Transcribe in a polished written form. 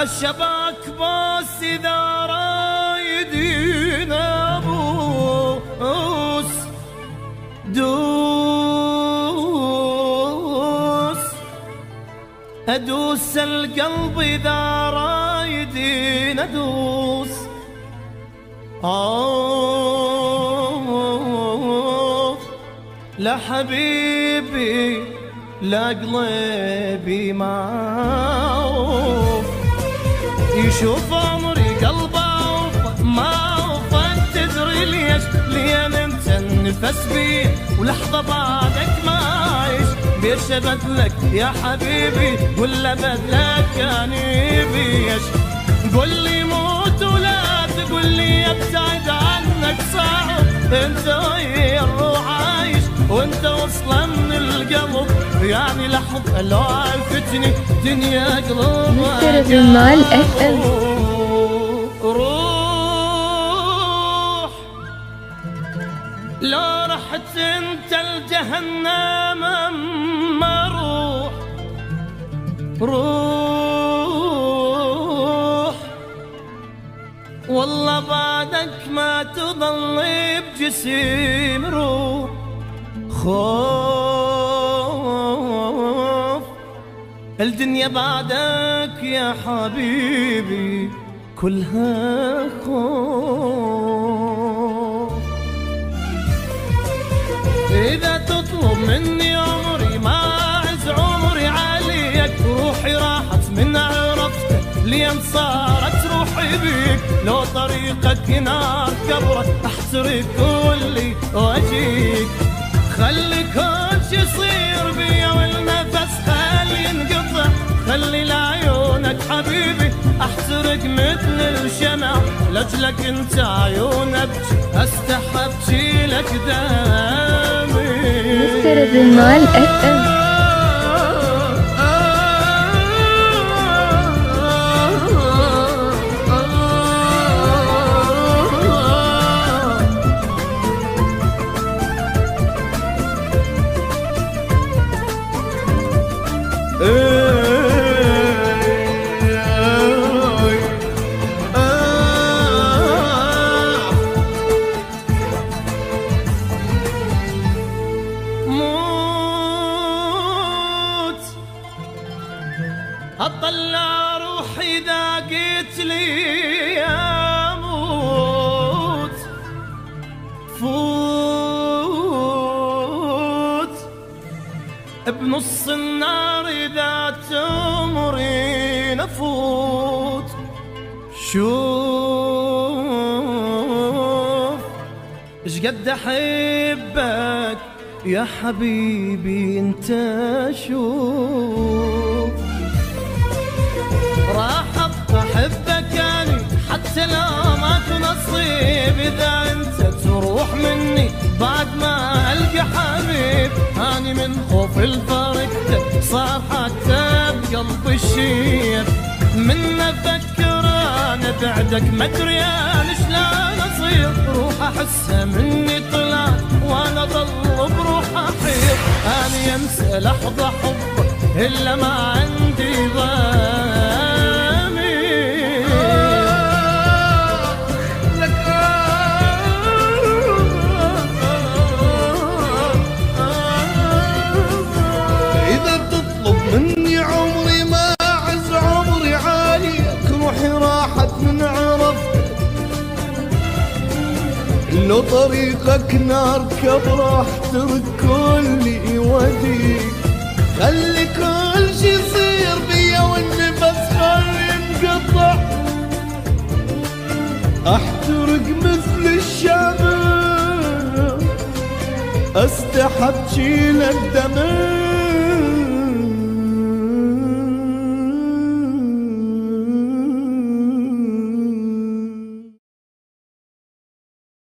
الشباك بس إذا رايدين أبوس أدوس القلب إذا رايدين أدوس. لا حبيبي لا قلبي معوف، يشوف عمري قلبه ما وفن. تدري ليش؟ لين انت النفس بي ولحظة بعدك ما عيش. بيش بدلك يا حبيبي ولا بدلك كان يبيش؟ قل لي موت ولا تقول لي ابتعد عنك صعب. انت ويا الروح عايش وانت وصلا من القلب، يعني لحظة لو عرفتني دنيا قلوب. مستر جمال FM. روح لو رحت انت الجهنم اما روح والله بعدك ما تضل بجسيم. روح خوف الدنيا بعدك يا حبيبي كلها خوف. إذا تطلب مني عمري ما أعز عمري عليك. روحي راحت من عرفتك لين صارت روحي بيك. لو طريقك نار كبرت أحترق كلي وأجيك. خلي كل شي يصير بيا والنفس خلي ينقطع. خلي لعيونك حبيبي احترق مثل الشمع. لاجلك انت عيون ابكي استحبكي لك دمي. مستر جمال FM. أطلع روحي إذا قلت لي أموت. فوت بنص النار إذا تمرين أفوت. شوف إيش قد أحبك يا حبيبي انت. شوف راح أحبك أني حتى لو ما نصيب. إذا أنت تروح مني بعد ما ألقى حبيب. أني من خوف الفرقتك صار حتى بقلبي الشيب. من أفكر أنا بعدك ما أدري أنا شلون أصير. روح أحسها مني طلعت وأنا ضل بروح أحير. أني أنسى لحظة حبك إلا ما عندي ضمير. إذا تطلب مني عمري ما أعز عمري عاليك. روحي راحت من عرفتك لو طريقك نار كبر احترق كلي وديك. خلي كل شي يصير بيا والنفس خلي ينقطع. احترق مثل الشمع استحب شيل الدمع.